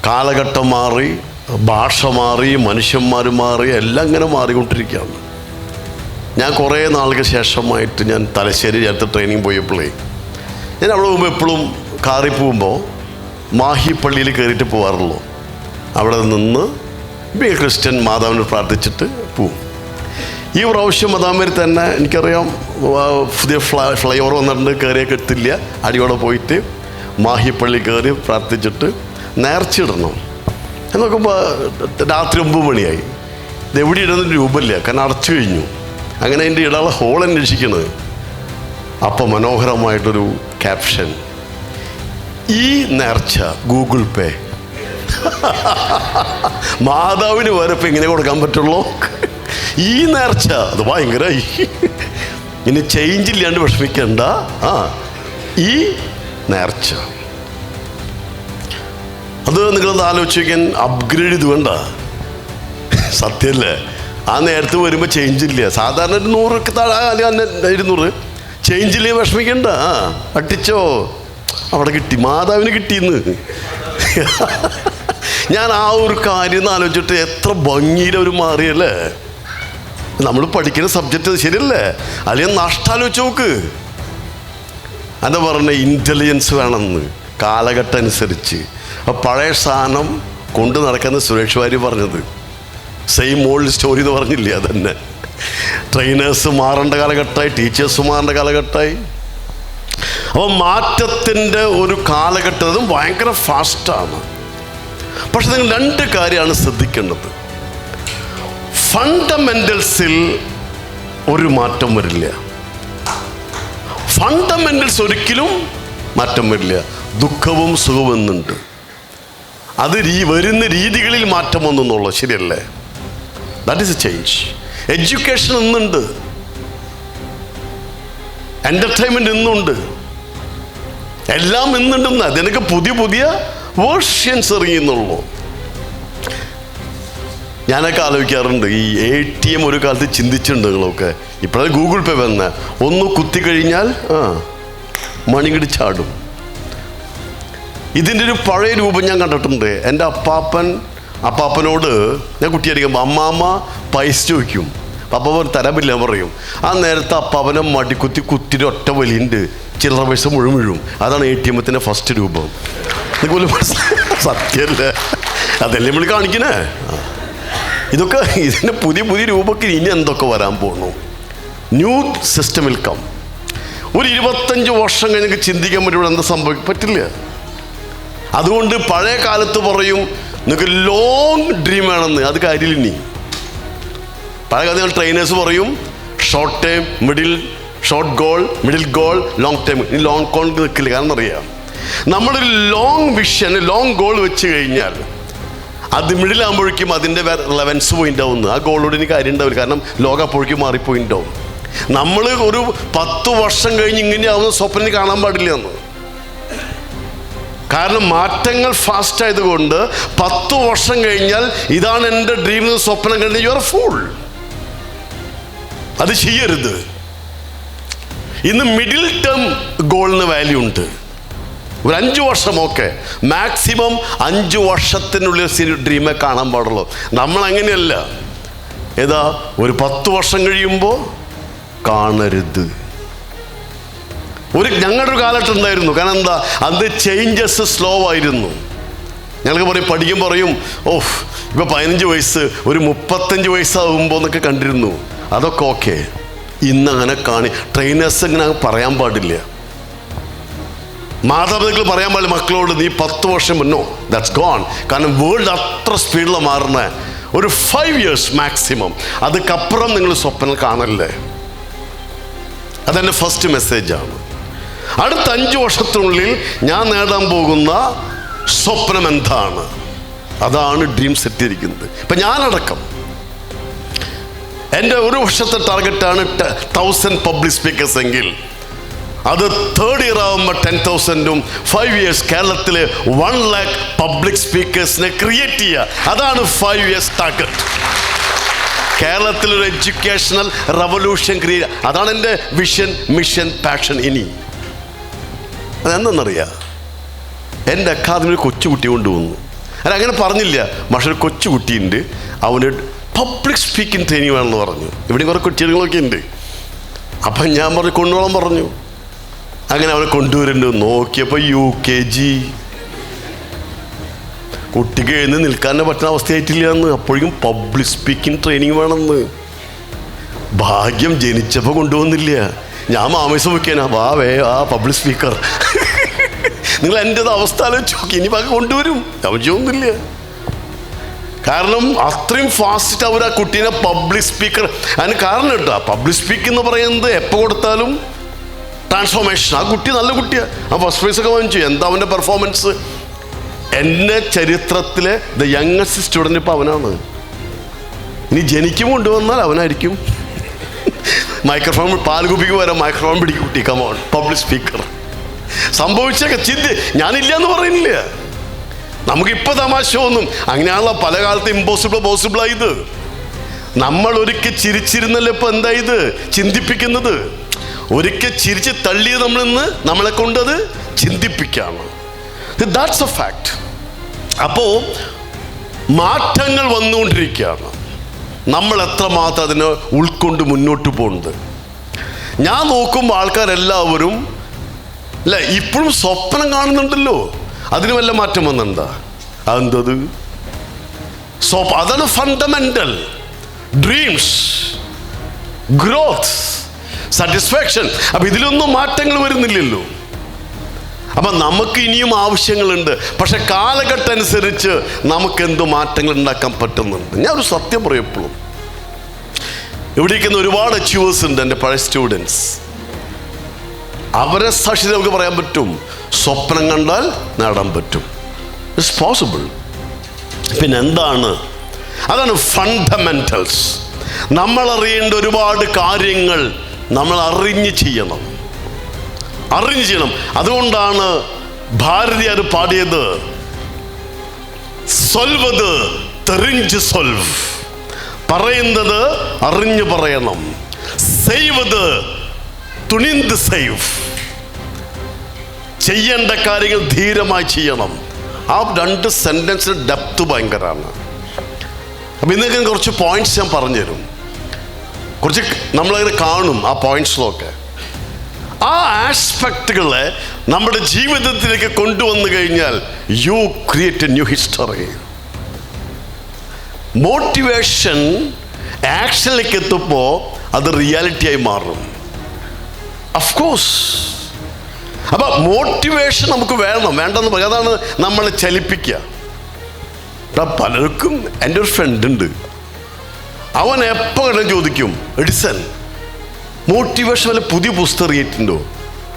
കാലഘട്ടം മാറി, ഭാഷ മാറി, മനുഷ്യന്മാർ മാറി, എല്ലാം ഇങ്ങനെ മാറിക്കൊണ്ടിരിക്കുകയാണ്. ഞാൻ കുറേ നാൾക്ക് ശേഷമായിട്ട് ഞാൻ തലശ്ശേരി അടുത്ത് ട്രെയിനിങ് പോയപ്പോഴേ ഞാൻ അവിടെ പോകുമ്പോൾ എപ്പോഴും കാറിൽ പോകുമ്പോൾ മാഹി പള്ളിയിൽ കയറിയിട്ട് പോകാറുള്ളൂ. അവിടെ നിന്ന് ക്രിസ്ത്യൻ മാതാവിനെ പ്രാർത്ഥിച്ചിട്ട് പോവും. ഈ പ്രാവശ്യം മദാമേരി തന്നെ എനിക്കറിയാം പുതിയ ഫ്ലൈ ഓവർ വന്നിട്ടുണ്ട്, കയറിയൊക്കെ എത്തില്ല. അടിയോടെ പോയിട്ട് മാഹി പള്ളി കയറി പ്രാർത്ഥിച്ചിട്ട് നേർച്ചയിടണം. നോക്കുമ്പോൾ രാത്രി 9 മണിയായി. ഇത് എവിടെ ഇടുന്നൊരു രൂപമില്ല, കാരണം അടച്ചു കഴിഞ്ഞു. അങ്ങനെ അതിൻ്റെ ഇടാനുള്ള ഹോൾ അന്വേഷിക്കണത്. അപ്പോൾ മനോഹരമായിട്ടൊരു ക്യാപ്ഷൻ, ഈ നേർച്ച ഗൂഗിൾ പേ. മാതാവിന് വരെ ഇപ്പം ഇങ്ങനെ കൊടുക്കാൻ പറ്റുള്ളൂ. ഈ നേർച്ച അത് ഭയങ്കരമായി. ഇനി ചേഞ്ച് ഇല്ലാണ്ട് വിഷമിക്കണ്ട. ഈ നേർച്ച അത് നിങ്ങളൊന്ന് ആലോചിച്ച് നോക്കാൻ. അപ്ഗ്രേഡ് ഇത് വേണ്ട, സത്യമല്ലേ? ആ നേരത്തെ വരുമ്പോൾ ചേഞ്ച് ഇല്ല. സാധാരണ 100 താഴെ, അല്ലെങ്കിൽ 200 ചേഞ്ച് ഇല്ലേ, വിഷമിക്കണ്ട. അട്ടിച്ചോ, അവിടെ കിട്ടി, മാതാവിന് കിട്ടിയെന്ന്. ഞാൻ ആ ഒരു കാര്യം എന്ന് ആലോചിച്ചിട്ട് എത്ര ഭംഗിയിലവർ മാറിയല്ലേ. നമ്മൾ പഠിക്കുന്ന സബ്ജക്റ്റ് ശരിയല്ലേ? അല്ലെങ്കിൽ നഷ്ടാലോചിച്ച് നോക്ക്. എന്താ പറഞ്ഞ ഇൻ്റലിജൻസ് വേണമെന്ന് കാലഘട്ടം അനുസരിച്ച്. അപ്പോൾ പഴയ സാധനം കൊണ്ട് നടക്കുന്ന സുരേഷ് വാര്യർ പറഞ്ഞത് സെയിം ഓൾഡ് സ്റ്റോറി എന്ന് പറഞ്ഞില്ലേ, അതന്നെ. ട്രെയിനേഴ്സ് മാറേണ്ട കാലഘട്ടമായി, ടീച്ചേഴ്സ് മാറേണ്ട കാലഘട്ടമായി. അപ്പോൾ മാറ്റത്തിൻ്റെ ഒരു കാലഘട്ടം ഭയങ്കര ഫാസ്റ്റാണ്. പക്ഷെ നിങ്ങൾ 2 കാര്യമാണ് ശ്രദ്ധിക്കേണ്ടത്. ഫണ്ടമെൻ്റൽസിൽ ഒരു മാറ്റം വരില്ല. ഫണ്ടമെൻ്റൽസ് ഒരിക്കലും മാറ്റം വരില്ല. ദുഃഖവും സുഖവും എന്നുണ്ട്. അത് വരുന്ന രീതികളിൽ മാറ്റം വന്നെന്നുള്ളൂ, ശരിയല്ലേ? That is A change. Education ഇന്നുണ്ട്, എൻ്റർടൈൻമെൻറ്റ് ഇന്നുണ്ട്, എല്ലാം ഇന്നുണ്ടെന്ന്. അതിനൊക്കെ പുതിയ പുതിയ വേർഷൻസ് ഇറങ്ങിയെന്നുള്ളൂ. ഞാനൊക്കെ ആലോചിക്കാറുണ്ട്, ഈ ATM ഒരു കാലത്ത് ചിന്തിച്ചിട്ടുണ്ട് നിങ്ങളൊക്കെ. ഇപ്പോഴത്തെ ഗൂഗിൾ പേ വന്ന് ഒന്ന് കുത്തിക്കഴിഞ്ഞാൽ മണികിടി ചാടും. ഇതിൻ്റെ ഒരു പഴയ രൂപം ഞാൻ കണ്ടിട്ടുണ്ട്. എൻ്റെ അപ്പാപ്പനോട് ഞാൻ കുട്ടിയായിരിക്കുമ്പോൾ അമ്മാമ്മ പൈസ ചോദിക്കും. അപ്പാപ്പൻ തരാമില്ല പറയും. ആ നേരത്തെ അപ്പാപ്പനെ കുത്തിൻ്റെ ഒറ്റ വലിയുണ്ട്, ചില്ലറ പൈസ മുഴുവൻ. അതാണ് ATM-ത്തിൻ്റെ ഫസ്റ്റ് രൂപം. സത്യമല്ലേ? അതല്ലേ നമ്മൾ കാണിക്കണേ. ഇതൊക്കെ ഇതിൻ്റെ പുതിയ പുതിയ രൂപത്തിൽ ഇനി എന്തൊക്കെ വരാൻ പോകുന്നു. New system will come. ഒരു 25 വർഷം കഴിഞ്ഞ് ചിന്തിക്കാൻ പറ്റുമ്പോൾ എന്താ സംഭവിക്കും? പറ്റില്ല. അതുകൊണ്ട് പഴയ കാലത്ത് പറയും നിങ്ങൾക്ക് ലോങ് ഡ്രീം വേണമെന്ന്. അത് കാര്യമില്ല. ഇനി പഴയ കാലത്ത് ട്രെയിനേഴ്സ് പറയും short time, short goal, middle goal, long time. ഇനി ലോങ് ഗോൾ നിൽക്കില്ല. കാരണം അറിയാം, നമ്മളൊരു ലോങ് വിഷൻ, ലോങ് ഗോൾ വെച്ച് കഴിഞ്ഞാൽ അത് മിഡിലാകുമ്പോഴേക്കും അതിൻ്റെ റെലവൻസ് പോയിൻ്റാവുന്നു. ആ ഗോളോട് എനിക്ക് കാര്യം ഉണ്ടാവില്ല, കാരണം ലോകം അപ്പോഴേക്കും മാറിപ്പോയിണ്ടാവും. നമ്മൾ ഒരു 10 വർഷം കഴിഞ്ഞ് ഇങ്ങനെയാവുന്ന സ്വപ്നം കാണാൻ പാടില്ല എന്ന്. കാരണം മാറ്റങ്ങൾ ഫാസ്റ്റ് ആയതുകൊണ്ട് 10 വർഷം കഴിഞ്ഞാൽ ഇതാണ് എൻ്റെ ഡ്രീം സ്വപ്നം കഴിഞ്ഞാൽ യു ആർ ഫൂൾ. അത് ചെയ്യരുത്. ഇന്ന് മിഡിൽ ടേം ഗോളിന് വാല്യൂ ഉണ്ട്. ഒരു 5 വർഷം ഓക്കെ, മാക്സിമം 5 വർഷത്തിനുള്ളിൽ ഡ്രീമെ കാണാൻ പാടുള്ളൂ. നമ്മളങ്ങനെയല്ല. ഏതാ ഒരു 10 വർഷം കഴിയുമ്പോൾ കാണരുത്. ഞങ്ങളുടെ ഒരു കാലഘട്ടം ഉണ്ടായിരുന്നു. കാരണം എന്താ, അത് ചേഞ്ചസ് സ്ലോ ആയിരുന്നു. ഞങ്ങൾക്ക് പറയും, പഠിക്കും പറയും, ഇപ്പോൾ 15 വയസ്സ്, ഒരു 35 വയസ്സാകുമ്പോൾ എന്നൊക്കെ കണ്ടിരുന്നു. അതൊക്കെ ഓക്കെ. ഇന്നങ്ങനെ ട്രെയിനേഴ്സ് ഇങ്ങനെ പറയാൻ പാടില്ല. മാതാപിതാക്കൾ പറയാൻ പാടില്ല മക്കളോട് നീ 10 വർഷം മുന്നോ, ദാറ്റ്സ് ഗോൺ. കാരണം വേൾഡ് അത്ര സ്പീഡിലാണ് മാറുന്നത്. ഒരു 5 years മാക്സിമം, അതുക്കപ്പുറം നിങ്ങൾ സ്വപ്നം കാണല്ലേ. അതെൻ്റെ ഫസ്റ്റ് മെസ്സേജാണ്. അടുത്ത 5 വർഷത്തിനുള്ളിൽ ഞാൻ നേടാൻ പോകുന്ന സ്വപ്നം എന്താണ്, അതാണ് ഡ്രീം സെറ്റ് ചെയ്തിരിക്കുന്നത്. ഇപ്പം ഞാനടക്കം എൻ്റെ ഒരു വർഷത്തെ ടാർഗറ്റാണ് 1000 പബ്ലിക് സ്പീക്കേഴ്സ് എങ്കിൽ അത് 3rd year ആകുമ്പോൾ 10,000-ഉം 5 years കേരളത്തിൽ 1 lakh പബ്ലിക് സ്പീക്കേഴ്സിനെ ക്രിയേറ്റ് ചെയ്യുക. അതാണ് 5 years ടാർഗറ്റ്. കേരളത്തിലൊരു എഡ്യൂക്കേഷണൽ റവല്യൂഷൻ ക്രിയേറ്റ്. അതാണ് എൻ്റെ വിഷൻ, മിഷൻ, പാഷൻ. ഇനി അതെന്തെന്നറിയാം, എൻ്റെ അക്കാദമിയിൽ കൊച്ചുകുട്ടി കൊണ്ടുവന്നു. അല്ല അങ്ങനെ പറഞ്ഞില്ല. പക്ഷെ ഒരു കൊച്ചു കുട്ടിയുണ്ട്, അവന് പബ്ലിക് സ്പീക്കിംഗ് ട്രെയിനിങ് വേണമെന്ന് പറഞ്ഞു. ഇവിടെ കുറേ കുട്ടികളൊക്കെ ഉണ്ട്. അപ്പം ഞാൻ പറഞ്ഞു കൊണ്ടുപോകാൻ പറഞ്ഞു. അങ്ങനെ അവനെ കൊണ്ടുവരുന്നുണ്ട്. നോക്കിയപ്പോൾ UKG. കുട്ടിക്ക് എഴുന്ന് നിൽക്കാൻ പറ്റുന്ന അവസ്ഥയായിട്ടില്ല എന്ന്. അപ്പോഴേക്കും പബ്ലിക് സ്പീക്കിംഗ് ട്രെയിനിങ് വേണമെന്ന്. ഭാഗ്യം ജനിച്ചപ്പോൾ കൊണ്ടുപോകുന്നില്ല. ഞാൻ മാമേസം വയ്ക്കാനാ, ആ പബ്ലിക് സ്പീക്കർ. നിങ്ങൾ എൻ്റെ അവസ്ഥ ആലോചിച്ച് നോക്കി. ഇനി ബാക്കി കൊണ്ടുവരും, ആവശ്യമൊന്നുമില്ല. കാരണം അത്രയും ഫാസ്റ്റ് അവർ ആ കുട്ടീനെ പബ്ലിക് സ്പീക്കർ. അതിന് കാരണം കേട്ടോ, പബ്ലിക് സ്പീക്ക് എന്ന് പറയുന്നത് എപ്പോൾ കൊടുത്താലും ട്രാൻസ്ഫോർമേഷൻ. ആ കുട്ടി നല്ല കുട്ടിയാണ്, ആ ഫസ്റ്റ് പ്രൈസ് ഒക്കെ വാങ്ങിച്ചു. എന്താ അവൻ്റെ പെർഫോമൻസ്? എൻ്റെ ചരിത്രത്തിലെ ദ യങ്ങസ്റ്റ് സ്റ്റുഡൻറ്റ് ഇപ്പോൾ അവനാണ്. ഇനി ജനിക്കും കൊണ്ടുവന്നാൽ അവനായിരിക്കും. മൈക്രോഫോൺ പാൽകുപ്പിക്ക് വരാം, മൈക്രോഫോൺ പിടിക്കും കുട്ടി. Come on, public speaker. സംഭവിച്ചൊക്കെ ചിന്ത ഞാനില്ല എന്ന് പറയുന്നില്ല. നമുക്കിപ്പോൾ തമാശ തോന്നും, അങ്ങനെയാണല്ലോ പല കാലത്ത് പോസിബിളായത്. നമ്മൾ ഒരിക്കൽ ചിരിച്ചിരുന്നല്ലോ ഇപ്പം എന്തായത് ചിന്തിപ്പിക്കുന്നത്. ഒരിക്കൽ ചിരിച്ച് തള്ളിയത് നമ്മളിന്ന് നമ്മളെ കൊണ്ടത് ചിന്തിപ്പിക്കുകയാണ്. That's A fact. അപ്പോൾ മാറ്റങ്ങൾ വന്നുകൊണ്ടിരിക്കുകയാണ്. നമ്മൾ എത്രമാത്രം അതിനെ ഉൾക്കൊണ്ട് മുന്നോട്ട് പോകുന്നത്. ഞാൻ നോക്കുമ്പോൾ ആൾക്കാരെല്ലാവരും അല്ല ഇപ്പോഴും സ്വപ്നം കാണുന്നുണ്ടല്ലോ. അതിന് വല്ല മാറ്റം വന്നെന്താ? അതെന്തത്? അതാണ് ഫണ്ടമെന്റൽ. Dreams, growth, satisfaction. അപ്പം ഇതിലൊന്നും മാറ്റങ്ങൾ വരുന്നില്ലല്ലോ. അപ്പം നമുക്ക് ഇനിയും ആവശ്യങ്ങളുണ്ട്. പക്ഷെ കാലഘട്ടം അനുസരിച്ച് നമുക്ക് എന്ത് മാറ്റങ്ങൾ ഉണ്ടാക്കാൻ പറ്റുന്നുണ്ട്. ഞാനൊരു സത്യം പറയും, എപ്പോഴും ഇവിടെ ഇരിക്കുന്ന ഒരുപാട് അച്ചീവേഴ്സ് ഉണ്ട്, എൻ്റെ പഴയ സ്റ്റുഡൻസ്. അവരെ സാക്ഷി നമുക്ക് പറയാൻ പറ്റും, സ്വപ്നം കണ്ടാൽ നേടാൻ പറ്റും. It's possible. പിന്നെ എന്താണ്? അതാണ് ഫണ്ടമെന്റൽസ്. നമ്മൾ അറിയേണ്ട ഒരുപാട് കാര്യങ്ങൾ നമ്മൾ അറിഞ്ഞ് ചെയ്യണം. അതുകൊണ്ടാണ് ഭാരതിയാർ പാടിയത്, സൊൽവത് തെറിഞ്ച് സൊൽവ്. പറയുന്നത് അറിഞ്ഞു പറയണം. സെയ്വത് തുണിന്ത് സെയ്വ്. ചെയ്യേണ്ട കാര്യങ്ങൾ ധീരമായി ചെയ്യണം. ആ 2 സെൻറ്റൻസിന് ഡെപ്ത് ഭയങ്കരമാണ്. അപ്പം ഇന്നൊക്കെ കുറച്ച് പോയിന്റ്സ് ഞാൻ പറഞ്ഞുതരും. കുറച്ച് നമ്മളങ്ങനെ കാണും ആ പോയിന്റ്സിലൊക്കെ. ആ ആസ്പെക്റ്റുകളെ നമ്മുടെ ജീവിതത്തിലേക്ക് കൊണ്ടുവന്നു കഴിഞ്ഞാൽ you create a new history. Motivation ആക്ഷനിലേക്ക് എത്തുമ്പോൾ അത് റിയാലിറ്റിയായി മാറും. അഫ്കോഴ്സ്. അപ്പം മോട്ടിവേഷൻ നമുക്ക് വേണ്ടെന്ന് പറയും. അതാണ് നമ്മളെ ചലിപ്പിക്കുക. പലർക്കും എൻ്റെ ഒരു ഫ്രണ്ട് ഉണ്ട്, അവൻ എപ്പോൾ ചോദിക്കും, എഡിസൺ മോട്ടിവേഷൻ വല്ല പുതിയ പുസ്തകം ഇറങ്ങിയിട്ടുണ്ടോ?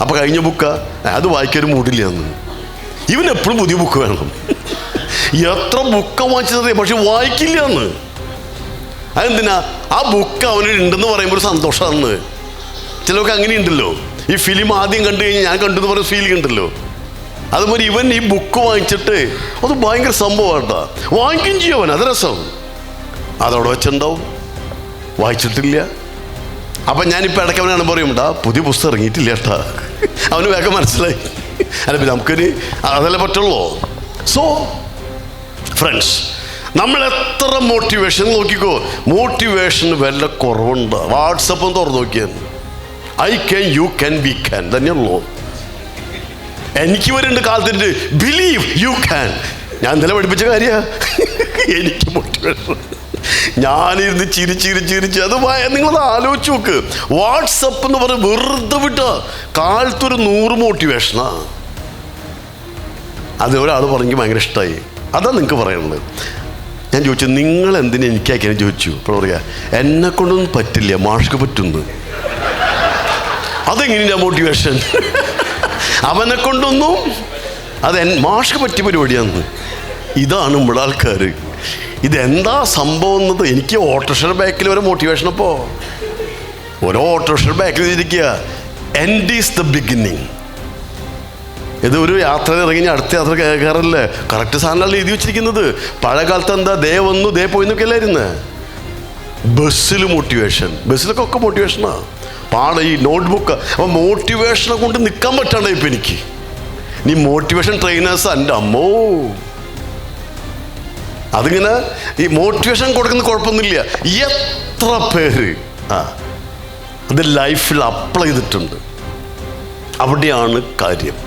അപ്പോൾ കഴിഞ്ഞ ബുക്കാ, അത് വായിക്കാനും മൂടില്ല എന്ന്. ഇവൻ എപ്പോഴും പുതിയ ബുക്ക് വേണം. എത്ര ബുക്ക് വാങ്ങിച്ചത് പക്ഷെ വായിക്കില്ല എന്ന്. അതെന്തിനാ? ആ ബുക്ക് അവന് ഉണ്ടെന്ന് പറയുമ്പോൾ ഒരു സന്തോഷമാണ്. ചിലർക്ക് അങ്ങനെ ഉണ്ടല്ലോ, ഈ ഫിലിം ആദ്യം കണ്ടു കഴിഞ്ഞാൽ ഞാൻ കണ്ടു എന്ന് പറയുന്ന ഫീലിംഗ് ഉണ്ടല്ലോ. അതുപോലെ ഇവൻ ഈ ബുക്ക് വാങ്ങിച്ചിട്ട് അത് ഭയങ്കര സംഭവമാട്ടാ, വാങ്ങിക്കുകയും ചെയ്യും അവൻ. അത് രസം. അതവിടെ വെച്ചിട്ടുണ്ടാവും, വായിച്ചിട്ടില്ല. അപ്പം ഞാനിപ്പോൾ ഇടയ്ക്ക് അവനാണ് പറയുമ്പോട്ടാ പുതിയ പുസ്തകം ഇറങ്ങിയിട്ടില്ല ഏട്ടാ. അവന് വേഗം മനസ്സിലായി. അല്ല പിന്നെ നമുക്കൊരു അതല്ലേ പറ്റുള്ളൂ. സോ ഫ്രണ്ട്സ്, നമ്മൾ എത്ര മോട്ടിവേഷൻ നോക്കിക്കോ, മോട്ടിവേഷൻ വല്ല കുറവുണ്ട്. വാട്സപ്പ് തുറന്നു നോക്കിയാൽ I can, you can, we can തന്നെയുള്ളൂ. എനിക്ക് വരുന്നുണ്ട് കാലത്തിൻ്റെ ബിലീവ് യു ക്യാൻ. ഞാൻ ഇന്നലെ പഠിപ്പിച്ച കാര്യമാണ്. എനിക്ക് മോട്ടിവേഷൻ. ഞാനിരുന്ന് ചിരിച്ച് അത് നിങ്ങളത് ആലോചിച്ച് നോക്ക്. വാട്സപ്പ് എന്ന് പറഞ്ഞ് വെറുതെ വിട്ട കാലത്തൊരു 100 മോട്ടിവേഷനാ. അത് ഒരാൾ പറഞ്ഞെങ്കിൽ ഭയങ്കര ഇഷ്ടമായി. അതാണ് നിങ്ങൾക്ക് പറയുന്നത്. ഞാൻ ചോദിച്ചു, നിങ്ങൾ എന്തിനാ എനിക്കാക്കിയാലും ചോദിച്ചു. ഇപ്പോൾ പറയാ എന്നെ കൊണ്ടൊന്നും പറ്റില്ല, മാഷ്ക്ക് പറ്റുന്നു. അതെങ്ങനെയാ മോട്ടിവേഷൻ? അവനെ കൊണ്ടൊന്നും അത് മാഷ്ക്ക് പറ്റിയ പരിപാടിയാന്ന്. ഇതാണ് നമ്മുടെ ആൾക്കാർ. ഇതെന്താ സംഭവം എന്നത്. എനിക്ക് ഓട്ടോറിക്ഷയുടെ ബാക്കിൽ ഒരു മോട്ടിവേഷൻ. അപ്പോൾ ഓരോ ഓട്ടോറിക്ഷയുടെ ബാക്കിൽ ഇരിക്കുക, എൻഡ് ഈസ് ദ ബിഗിനിങ്. ഇത് ഒരു യാത്ര ഇറങ്ങി അടുത്ത യാത്ര കയറാറില്ലേ, കറക്റ്റ് സാധനമല്ല എഴുതി വെച്ചിരിക്കുന്നത്. പഴയ കാലത്ത് എന്താ ദേ വന്നു ദേ പോയി എന്നൊക്കെ അല്ലായിരുന്നു. ബസ്സിൽ മോട്ടിവേഷൻ, ബസ്സിലൊക്കെ ഒക്കെ മോട്ടിവേഷനാണ്. പാടെ ഈ നോട്ട്ബുക്ക്. അപ്പോൾ മോട്ടിവേഷനെ കൊണ്ട് നിൽക്കാൻ പറ്റാണ്ട് ഇപ്പം എനിക്ക്. നീ മോട്ടിവേഷൻ ട്രെയിനേഴ്സ് എൻ്റെ അമ്മോ അതിങ്ങനെ ഈ മോട്ടിവേഷൻ കൊടുക്കുന്ന കുഴപ്പമൊന്നുമില്ല. എത്ര പേര് അത് ലൈഫിൽ അപ്ലൈ ചെയ്തിട്ടുണ്ട്. അവിടെയാണ് കാര്യം.